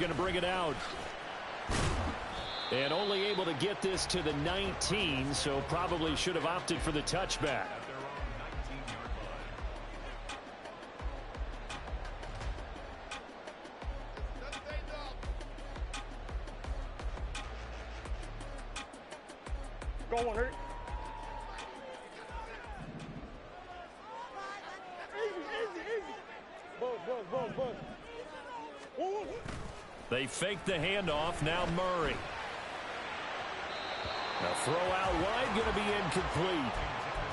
going to bring it out. And only able to get this to the 19, so probably should have opted for the touchback. Go on, hurt. Buzz. They fake the handoff. Now Murray. Now throw out wide, going to be incomplete.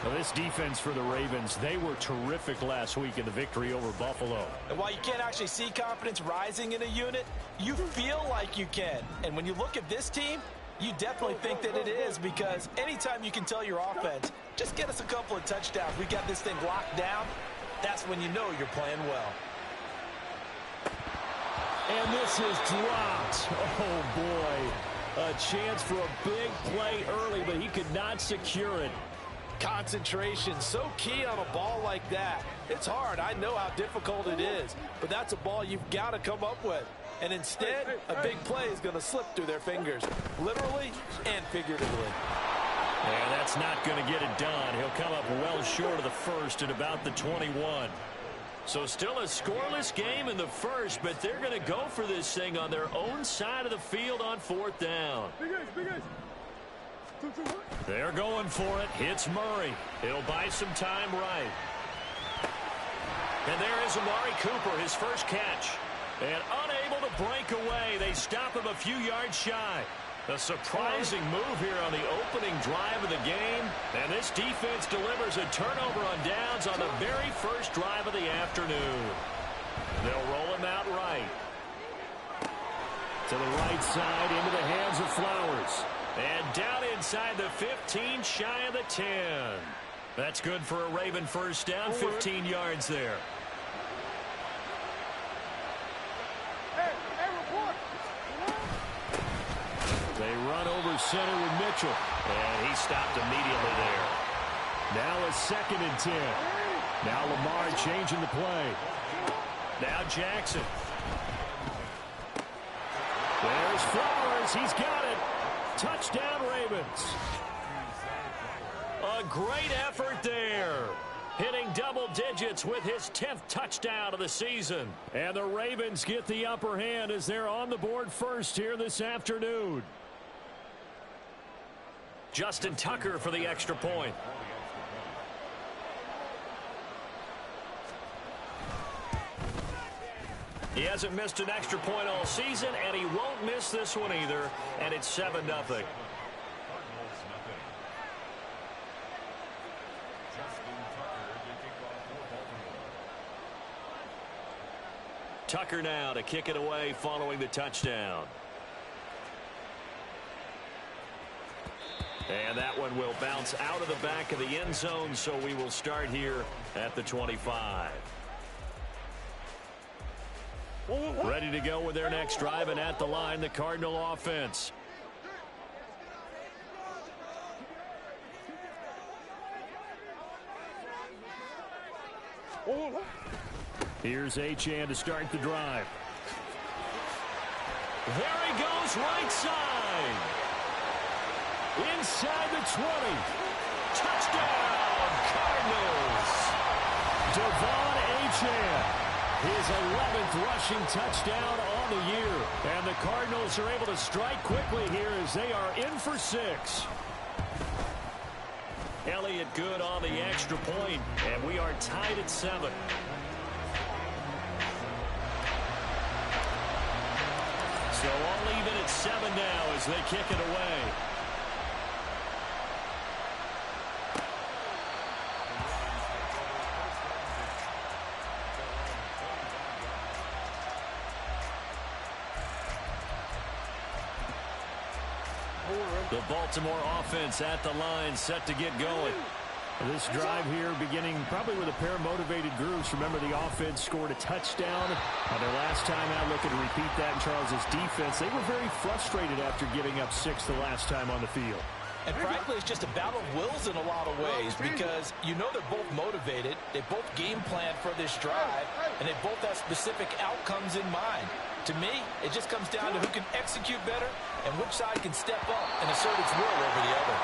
Now this defense for the Ravens, they were terrific last week in the victory over Buffalo. And while you can't actually see confidence rising in a unit, you feel like you can. And when you look at this team, you definitely think that it is, because anytime you can tell your offense, just get us a couple of touchdowns, we got this thing locked down, that's when you know you're playing well. And this is dropped. Oh, boy. A chance for a big play early, but he could not secure it. Concentration, so key on a ball like that. It's hard. I know how difficult it is, but that's a ball you've got to come up with. And instead, a big play is going to slip through their fingers, literally and figuratively. And that's not going to get it done. He'll come up well short of the first at about the 21. So still a scoreless game in the first, but they're going to go for this thing on their own side of the field on fourth down. They're going for it. Hits Murray. He'll buy some time right. And there is Amari Cooper, his first catch. And unable to break away. They stop him a few yards shy. A surprising move here on the opening drive of the game. And this defense delivers a turnover on downs on the very first drive of the afternoon. They'll roll him out right. To the right side, into the hands of Flowers. And down inside the 15, shy of the 10. That's good for a Raven first down, 15 yards there. They run over center with Mitchell. And he stopped immediately there. Now a 2nd and 10. Now Lamar changing the play. Now Jackson. There's Flowers. He's got it. Touchdown Ravens. A great effort there. Hitting double digits with his 10th touchdown of the season. And the Ravens get the upper hand as they're on the board first here this afternoon. Justin Tucker for the extra point. He hasn't missed an extra point all season, and he won't miss this one either, and it's 7-0. Tucker now to kick it away following the touchdown. And that one will bounce out of the back of the end zone, so we will start here at the 25. Ready to go with their next drive, and at the line, the Cardinal offense. Here's Achane to start the drive. There he goes, right side. Inside the 20. Touchdown, Cardinals. Devon Achane. His 11th rushing touchdown on the year. And the Cardinals are able to strike quickly here as they are in for 6. Elliott good on the extra point, and we are tied at 7. So all even at 7 now as they kick it away. The Baltimore offense at the line, set to get going. This drive here beginning probably with a pair of motivated groups. Remember, the offense scored a touchdown on their last time out. Looking to repeat that in Charles's defense. They were very frustrated after giving up 6 the last time on the field. And frankly, it's just a battle of wills in a lot of ways, because you know they're both motivated. They both game plan for this drive, and they both have specific outcomes in mind. To me, it just comes down to who can execute better and which side can step up and assert its will over the other.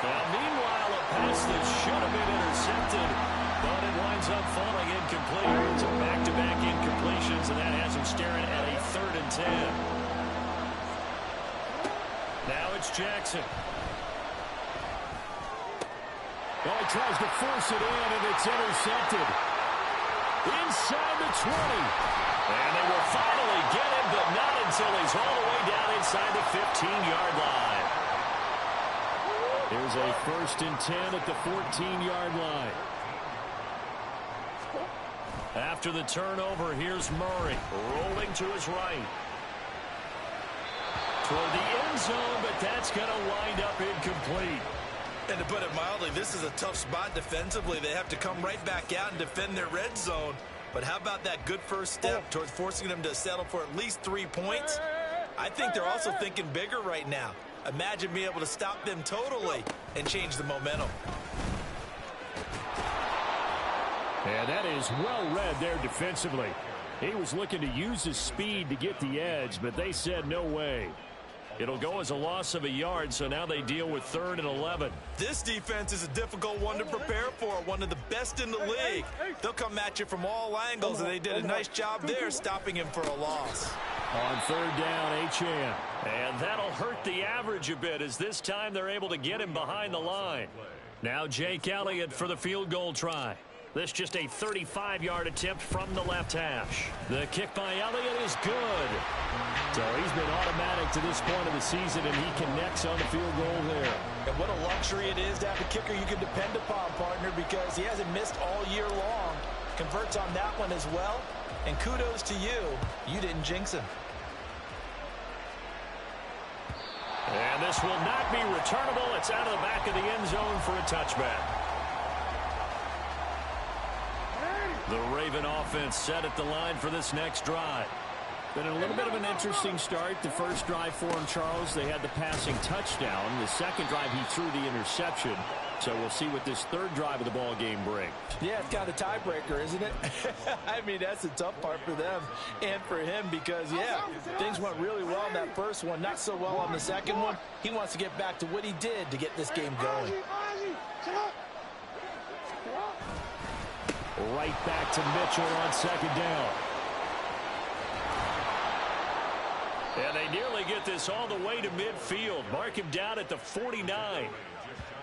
Now, meanwhile, a pass that should have been intercepted, but it winds up falling incomplete. So back-to-back incompletions, and that has him staring at a 3rd and 10. Now it's Jackson. Well, he tries to force it in, and it's intercepted. Inside the 20. And they will finally get him, but not until he's all the way down inside the 15-yard line. Here's a 1st and 10 at the 14-yard line. After the turnover, here's Murray rolling to his right. Toward the end zone, but that's going to wind up incomplete. And to put it mildly, this is a tough spot defensively. They have to come right back out and defend their red zone. But how about that good first step towards forcing them to settle for at least 3 points? I think they're also thinking bigger right now. Imagine being able to stop them totally and change the momentum. And that is well read there defensively. He was looking to use his speed to get the edge, but they said no way. It'll go as a loss of a yard, so now they deal with 3rd and 11. This defense is a difficult one to prepare for, one of the best in the league. They'll come at you from all angles, and they did a nice job there stopping him for a loss. On 3rd down, Achane. And that'll hurt the average a bit, as this time they're able to get him behind the line. Now Jake Elliott for the field goal try. This just a 35-yard attempt from the left hash. The kick by Elliott is good. So he's been automatic to this point of the season, and he connects on the field goal there. And what a luxury it is to have a kicker you can depend upon, partner, because he hasn't missed all year long. Converts on that one as well. And kudos to you. You didn't jinx him. And this will not be returnable. It's out of the back of the end zone for a touchback. The Raven offense set at the line for this next drive. Been a little bit of an interesting start. The first drive for him, Charles, they had the passing touchdown. The second drive, he threw the interception. So we'll see what this 3rd drive of the ball game brings. Yeah, it's kind of a tiebreaker, isn't it? I mean, that's the tough part for them and for him because, yeah, things went really well in that first one, not so well on the second one. He wants to get back to what he did to get this game going. Right back to Mitchell on 2nd down. And they nearly get this all the way to midfield. Mark him down at the 49.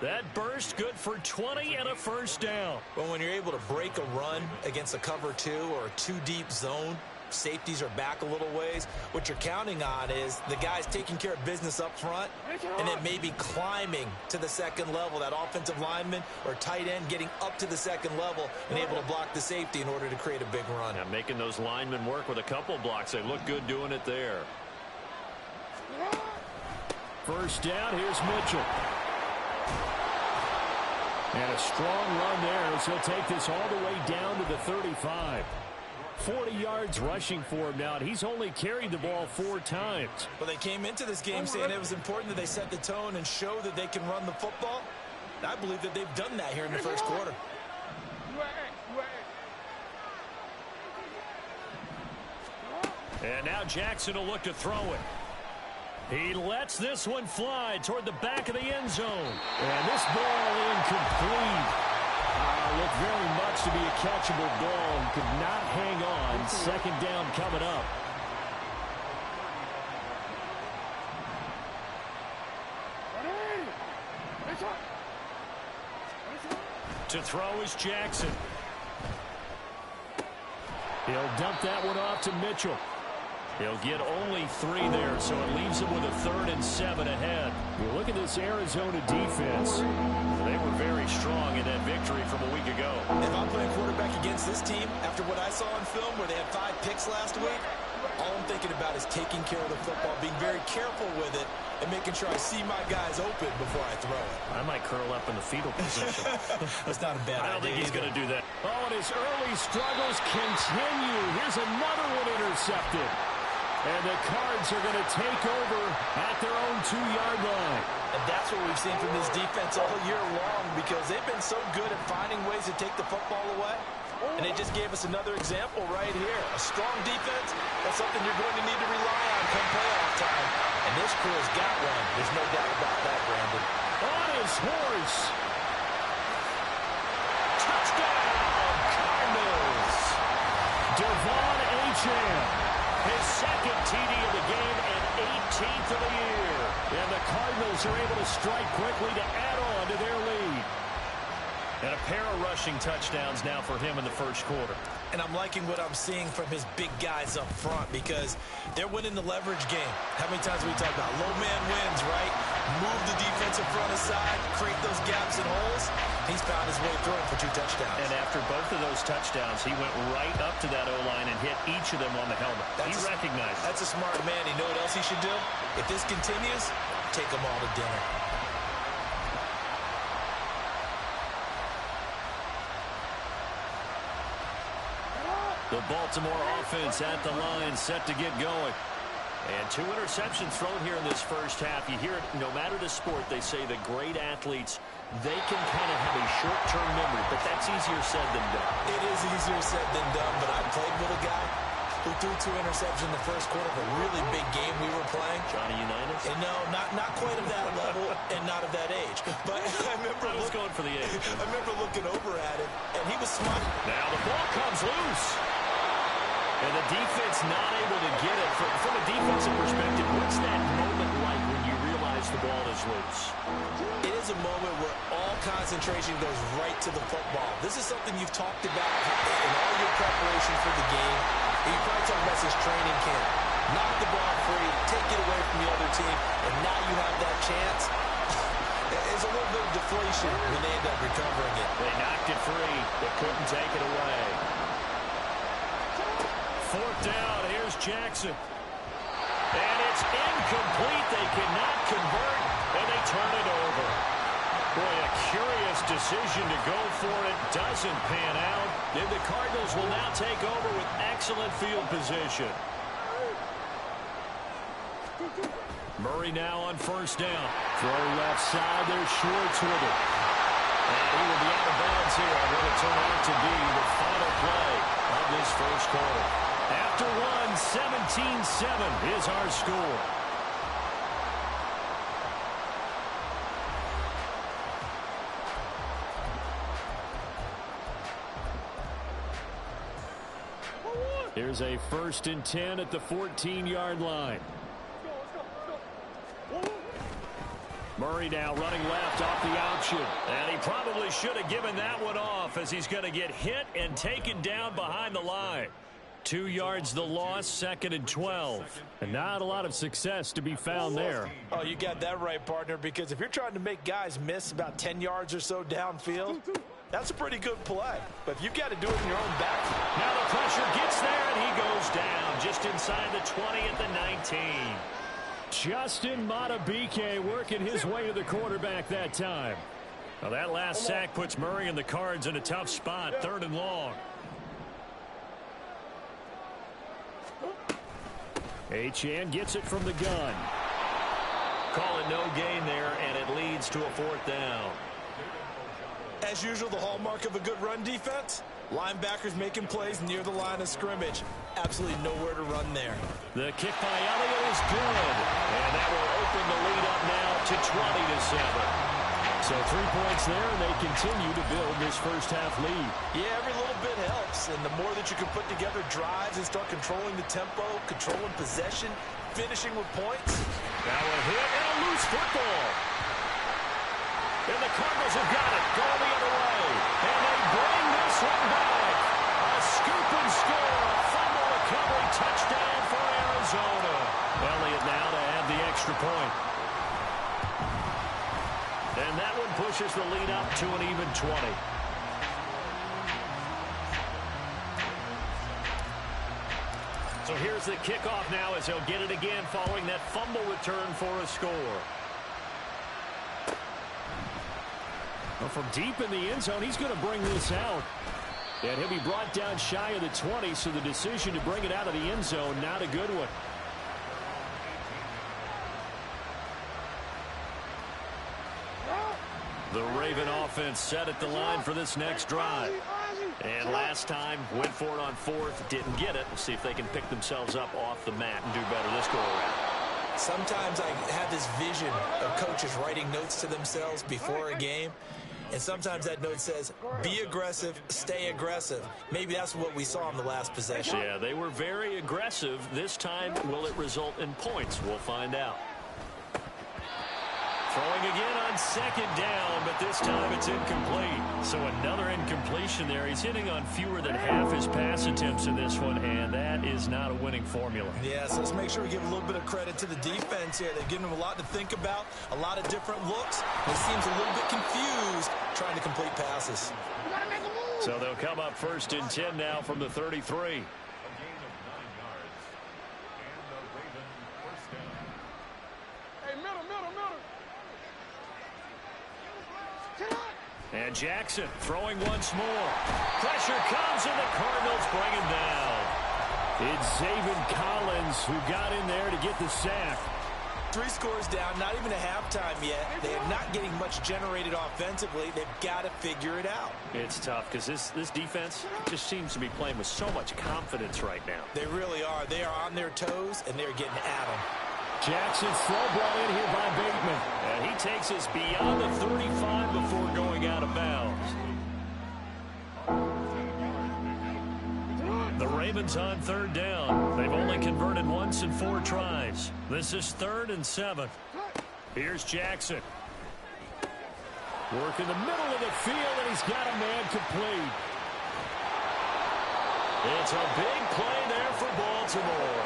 That burst good for 20 and a 1st down. Well, when you're able to break a run against a cover 2 or a 2-deep zone, safeties are back a little ways. What you're counting on is the guys taking care of business up front and then maybe climbing to the 2nd level. That offensive lineman or tight end getting up to the 2nd level and able to block the safety in order to create a big run. Yeah, making those linemen work with a couple blocks. They look good doing it there. 1st down, here's Mitchell. And a strong run there, so he'll take this all the way down to the 35. 40 yards rushing for him now, and he's only carried the ball 4 times. Well, they came into this game saying it was important that they set the tone and show that they can run the football. I believe that they've done that here in the first quarter. And now Jackson will look to throw it. He lets this one fly toward the back of the end zone. And this ball incomplete. Looked very much to be a catchable ball and could not hang on. 2nd down coming up. To throw is Jackson. He'll dump that one off to Mitchell. He'll get only 3 there, so it leaves him with a 3rd and 7 ahead. You look at this Arizona defense. They were very strong in that victory from a week ago. If I'm playing quarterback against this team, after what I saw on film where they had 5 picks last week, all I'm thinking about is taking care of the football, being very careful with it, and making sure I see my guys open before I throw it. I might curl up in the fetal position. That's not a bad idea. I don't think he's going to do that. Oh, and his early struggles continue. Here's another one intercepted. And the Cards are going to take over at their own 2-yard line. And that's what we've seen from this defense all year long because they've been so good at finding ways to take the football away. And they just gave us another example right here. A strong defense, that's something you're going to need to rely on come playoff time. And this crew has got one. There's no doubt about that, Brandon. On his horse. Touchdown, Cardinals. Devon Achane, his second TD of the game and 18th of the year. And the Cardinals are able to strike quickly to add on to their lead. And a pair of rushing touchdowns now for him in the first quarter. And I'm liking what I'm seeing from his big guys up front because they're winning the leverage game. How many times have we talked about low man wins, right? Move the defensive front aside, create those gaps and holes. He's found his way through it for 2 touchdowns. And after both of those touchdowns, he went right up to that O-line and hit each of them on the helmet. He recognized it. That's a smart man. You know what else he should do? If this continues, take them all to dinner. The Baltimore offense at the line, set to get going. And 2 interceptions thrown here in this first half. You hear it, no matter the sport, they say the great athletes, they can kind of have a short-term memory, but that's easier said than done. It is easier said than done, but I played with a guy who threw 2 interceptions in the first quarter of a really big game we were playing. Johnny Unitas? And no, not quite of that level and not of that age. But I remember going for the age. I remember looking over at him, and he was smiling. Now the ball comes loose. And the defense not able to get it. From a defensive perspective, what's that moment like when you realize the ball is loose? It is a moment where all concentration goes right to the football. This is something you've talked about in all your preparation for the game. And you probably talked about this training camp. Knock the ball free, take it away from the other team, and now you have that chance. There's a little bit of deflation when they end up recovering it. They knocked it free, but couldn't take it away. 4th down, here's Jackson. And it's incomplete. They cannot convert, and they turn it over. Boy, a curious decision to go for it. Doesn't pan out. And the Cardinals will now take over with excellent field position. Murray now on 1st down. Throw left side. There's Schwartz with it. And he will be out of bounds here on what will turn out to be the final play of this first quarter. After 17-7 is our score. Here's a 1st and 10 at the 14-yard line. Murray now running left off the option. And he probably should have given that one off as he's going to get hit and taken down behind the line. 2 yards the loss, 2nd and 12. And not a lot of success to be found there. Oh, you got that right, partner, because if you're trying to make guys miss about 10 yards or so downfield, that's a pretty good play. But if you've got to do it in your own backfield. Now the pressure gets there, and he goes down just inside the 20 at the 19. Justin Madubuike working his way to the quarterback that time. Now that last sack puts Murray and the Cards in a tough spot, 3rd and long. Achane gets it from the gun. Call it no gain there, and it leads to a 4th down. As usual, the hallmark of a good run defense, linebackers making plays near the line of scrimmage. Absolutely nowhere to run there. The kick by Elliott is good, and that will open the lead up now to 20-7. So 3 points there, and they continue to build this first half lead. Yeah, every little bit helps, and the more that you can put together drives and start controlling the tempo, controlling possession, finishing with points. Now a hit and a loose football. And the Cardinals have got it, going the other way. And they bring this one back. A scoop and score, a fumble recovery touchdown for Arizona. Elliott now to add the extra point. And that one pushes the lead up to an even 20. So here's the kickoff now as he'll get it again following that fumble return for a score. Well, from deep in the end zone, he's going to bring this out. And he'll be brought down shy of the 20, so the decision to bring it out of the end zone, not a good one. The Raven offense set at the line for this next drive. And last time, went for it on fourth, didn't get it. We'll see if they can pick themselves up off the mat and do better this go-around. Sometimes I have this vision of coaches writing notes to themselves before a game. And sometimes that note says, be aggressive, stay aggressive. Maybe that's what we saw in the last possession. Yeah, they were very aggressive. This time, will it result in points? We'll find out. Throwing again on second down, but this time it's incomplete. So another incompletion there. He's hitting on fewer than half his pass attempts in this one, and that is not a winning formula. Yeah, so let's make sure we give a little bit of credit to the defense here. They've given him a lot to think about, a lot of different looks. He seems a little bit confused trying to complete passes. So they'll come up first and 10 now from the 33. And Jackson throwing once more. Pressure comes, and the Cardinals bring him down. It's Zaven Collins who got in there to get the sack. 3 scores down, not even a halftime yet. They are not getting much generated offensively. They've got to figure it out. It's tough because this defense just seems to be playing with so much confidence right now. They really are. They are on their toes, and they're getting at them. Jackson's throw ball in here by Bateman. And he takes us beyond the 35 before going out of bounds. The Ravens on third down. They've only converted once in 4 tries. This is 3rd and 7. Here's Jackson. Work in the middle of the field, and he's got a man complete. It's a big play there for Baltimore.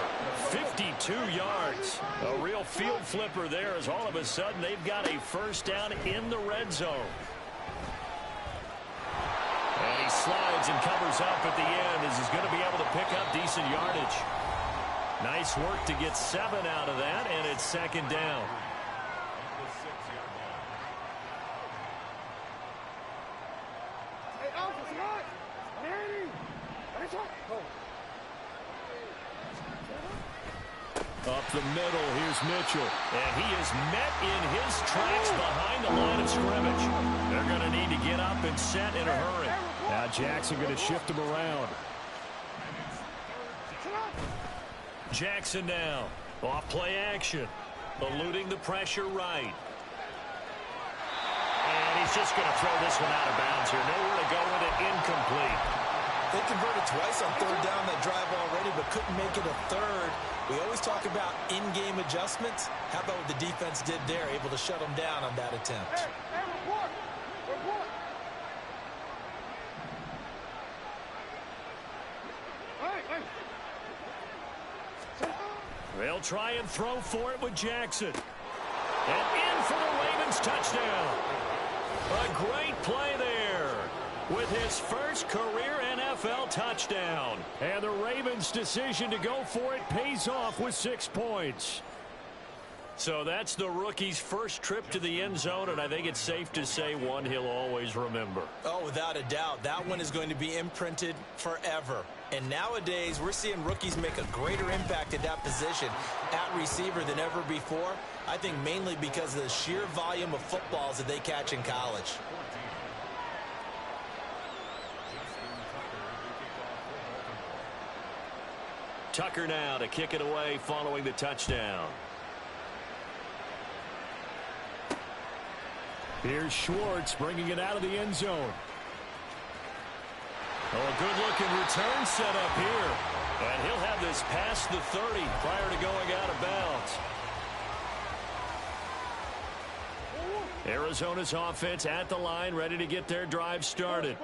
52 yards. A real field flipper there as all of a sudden they've got a first down in the red zone. And he slides and covers up at the end as he's going to be able to pick up decent yardage. Nice work to get 7 out of that, and it's 2nd down. Up the middle, here's Mitchell. And he is met in his tracks behind the line of scrimmage. They're going to need to get up and set in a hurry. Now Jackson going to shift him around. Jackson now. Off play action. Eluding the pressure right. And he's just going to throw this one out of bounds here. Nowhere to go with it. Incomplete. They converted twice on 3rd down that drive already, but couldn't make it a 3rd. We always talk about in-game adjustments. How about what the defense did there, able to shut them down on that attempt? They'll try and throw for it with Jackson. And in for the Ravens touchdown. A great play there with his first career NFL touchdown. And the Ravens' decision to go for it pays off with 6 points. So that's the rookie's first trip to the end zone, and I think it's safe to say one he'll always remember. Oh, without a doubt. That one is going to be imprinted forever. And nowadays, we're seeing rookies make a greater impact at that position at receiver than ever before. I think mainly because of the sheer volume of footballs that they catch in college. Tucker now to kick it away following the touchdown. Here's Schwartz bringing it out of the end zone. Oh, a good-looking return set up here. And he'll have this past the 30 prior to going out of bounds. Arizona's offense at the line, ready to get their drive started.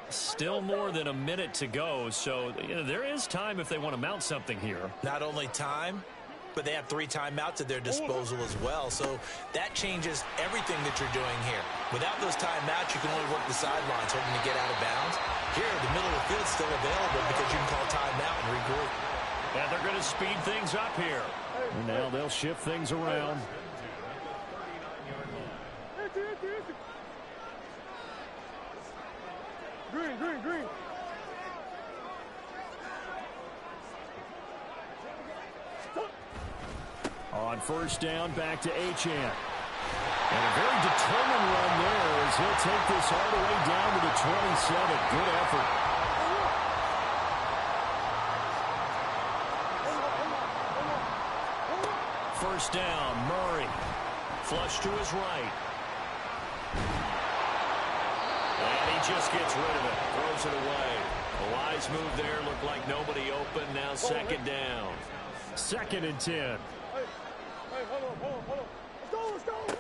Still more than a minute to go, so there is time if they want to mount something here. Not only time, but they have 3 timeouts at their disposal as well. So that changes everything that you're doing here. Without those timeouts, you can only work the sidelines, hoping to get out of bounds. Here, the middle of the field is still available because you can call timeout and regroup. And they're going to speed things up here. And now they'll shift things around. Green. On first down, back to Achane. And a very determined run there as he'll take this all the way down to the 27. Good effort. first down. Murray. Flush to his right. And he just gets rid of it. Throws it away. A wise move there. Looked like nobody open. Now second down. 2nd and 10. Let's go.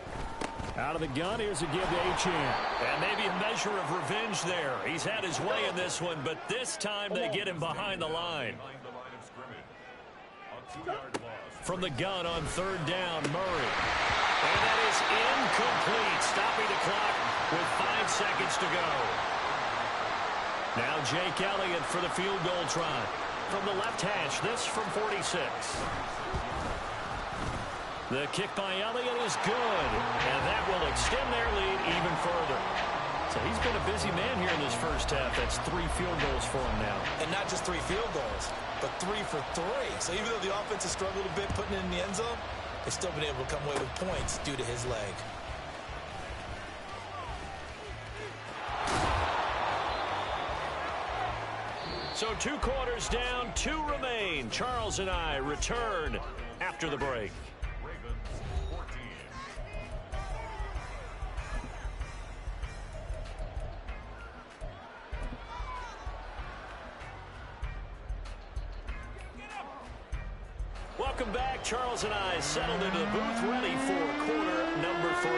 Out of the gun, here's a give to Achane. And maybe a measure of revenge there. He's had his way in this one, but this time they get him behind the line. From the gun on third down, Murray. And that is incomplete, stopping the clock with 5 seconds to go. Now Jake Elliott for the field goal try. From the left hash, this from 46. The kick by Elliott is good, and that will extend their lead even further. So he's been a busy man here in this first half. That's 3 field goals for him now. And not just 3 field goals, but 3 for 3. So even though the offense has struggled a bit putting it in the end zone, they've still been able to come away with points due to his leg. So 2 quarters down, 2 remain. Charles and I return after the break. Welcome back. Charles and I settled into the booth, ready for quarter number 3.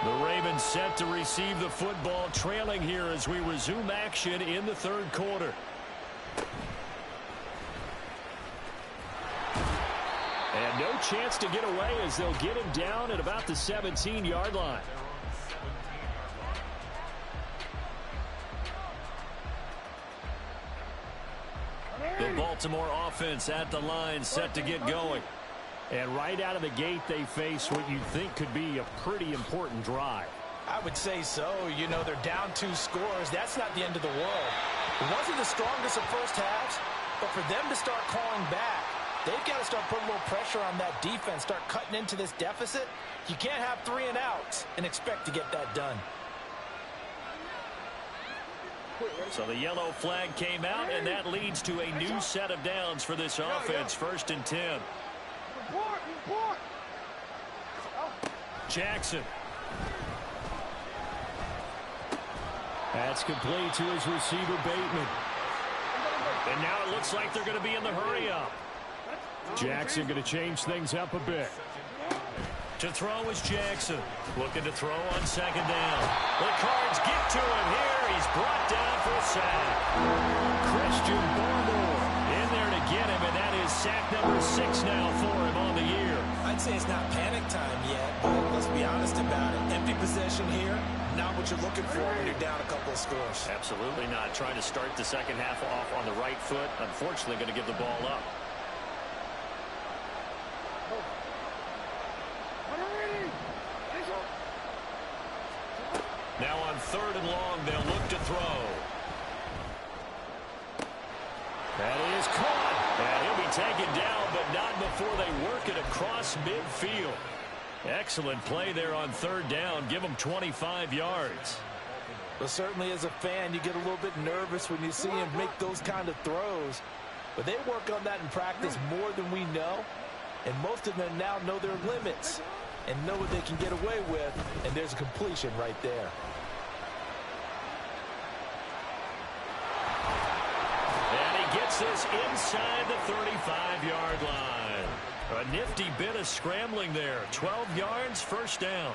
The Ravens set to receive the football, trailing here as we resume action in the 3rd quarter. And no chance to get away as they'll get him down at about the 17-yard line. The Baltimore offense at the line, set to get going. And right out of the gate, they face what you think could be a pretty important drive. I would say so. You know, they're down 2 scores. That's not the end of the world. It wasn't the strongest of first halves, but for them to start calling back, they've got to start putting a little pressure on that defense, start cutting into this deficit. You can't have 3 and outs and expect to get that done. So the yellow flag came out, and that leads to a new set of downs for this offense. 1st and 10. Jackson. That's complete to his receiver, Bateman. And now it looks like they're going to be in the hurry-up. Jackson going to change things up a bit. To throw is Jackson. Looking to throw on 2nd down. The Cards get to him here. He's brought down for a sack. Christian Barmore in there to get him, and that is sack number 6 now for him on the year. I'd say it's not panic time yet, but let's be honest about it. Empty possession here, not what you're looking for when you're down a couple of scores. Absolutely not. Trying to start the second half off on the right foot. Unfortunately, going to give the ball up. Now on 3rd and long, they'll look to throw. That is caught. And he'll be taken down, but not before they work it across midfield. Excellent play there on 3rd down. Give them 25 yards. Well, certainly as a fan, you get a little bit nervous when you see him make those kind of throws. But they work on that in practice more than we know. And most of them now know their limits and know what they can get away with. And there's a completion right there. Gets this inside the 35-yard line. A nifty bit of scrambling there. 12 yards, 1st down.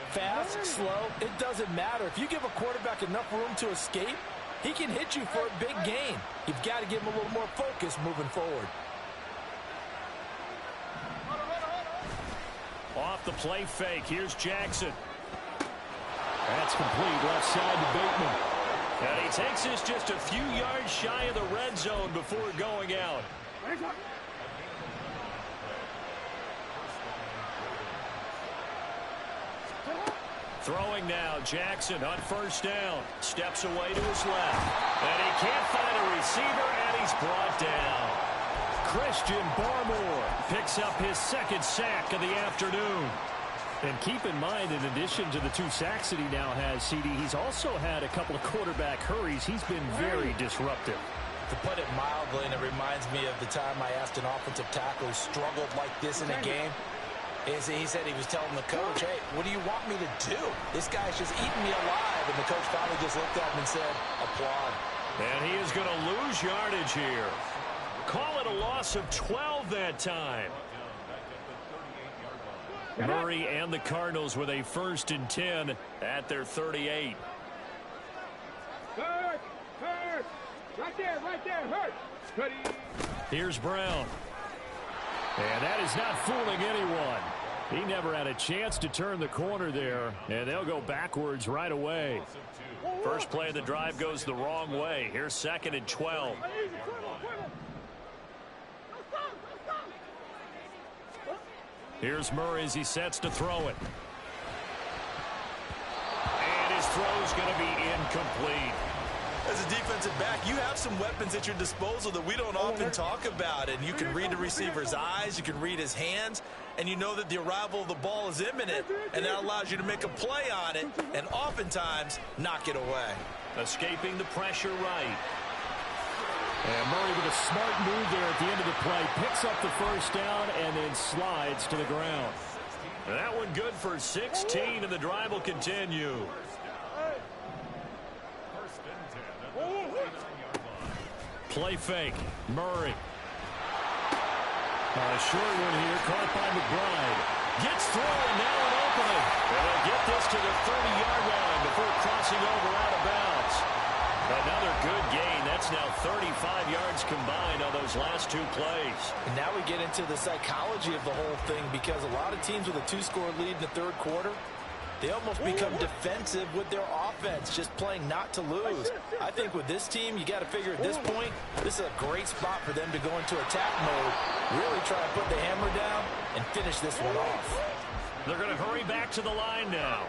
Fast, slow, it doesn't matter. If you give a quarterback enough room to escape, he can hit you for a big gain. You've got to give him a little more focus moving forward. Off the play fake. Here's Jackson. That's complete left side to Bateman. And he takes this just a few yards shy of the red zone before going out. Throwing now, Jackson on 1st down. Steps away to his left. And he can't find a receiver, and he's brought down. Christian Barmore picks up his 2nd sack of the afternoon. And keep in mind, in addition to the 2 sacks that he now has, CD, he's also had a couple of quarterback hurries. He's been very disruptive. To put it mildly, and it reminds me of the time I asked an offensive tackle who struggled like this in a game. He said he was telling the coach, hey, what do you want me to do? This guy's just eating me alive. And the coach finally just looked at him and said, applaud. And he is going to lose yardage here. Call it a loss of 12 that time. Murray and the Cardinals with a 1st and 10 at their 38. Hurt. Right there, hurt. Ready. Here's Brown. And that is not fooling anyone. He never had a chance to turn the corner there, and they'll go backwards right away. First play of the drive goes the wrong way. Here's 2nd and 12. Here's Murray as he sets to throw it. And his throw's going to be incomplete. As a defensive back, you have some weapons at your disposal that we don't often talk about. And you can read the receiver's eyes, you can read his hands, and you know that the arrival of the ball is imminent, and that allows you to make a play on it and oftentimes knock it away. Escaping the pressure right. And Murray with a smart move there at the end of the play. Picks up the first down and then slides to the ground. That one good for 16, and the drive will continue. Play fake. Murray. A short one here, caught by McBride. Gets through, and now an opening. And they'll get this to the 30-yard line before crossing over out of bounds. Another good gain. That's now 35 yards combined on those last 2 plays. And now we get into the psychology of the whole thing, because a lot of teams with a 2-score lead in the 3rd quarter, they almost become defensive with their offense, just playing not to lose. I think with this team, you got to figure at this point, this is a great spot for them to go into attack mode, really try to put the hammer down and finish this one off. They're going to hurry back to the line now.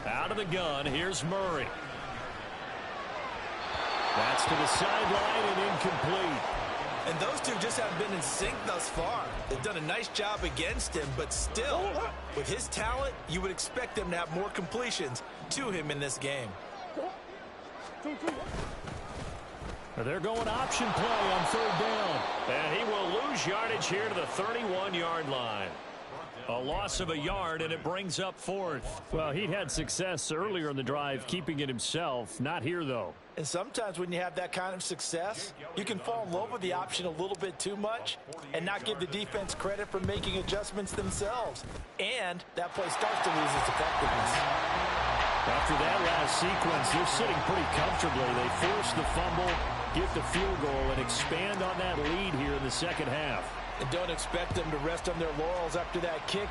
Out of the gun, here's Murray. That's to the sideline and incomplete. And those two just haven't been in sync thus far. They've done a nice job against him, but still, with his talent, you would expect them to have more completions to him in this game. They're going option play on 3rd down. And he will lose yardage here to the 31-yard line. A loss of a yard, and it brings up 4th. Well, he'd had success earlier in the drive keeping it himself. Not here, though. And sometimes when you have that kind of success, you can fall in love with the option a little bit too much and not give the defense credit for making adjustments themselves. And that play starts to lose its effectiveness. After that last sequence, they're sitting pretty comfortably. They force the fumble, get the field goal, and expand on that lead here in the 2nd half. And don't expect them to rest on their laurels after that kick.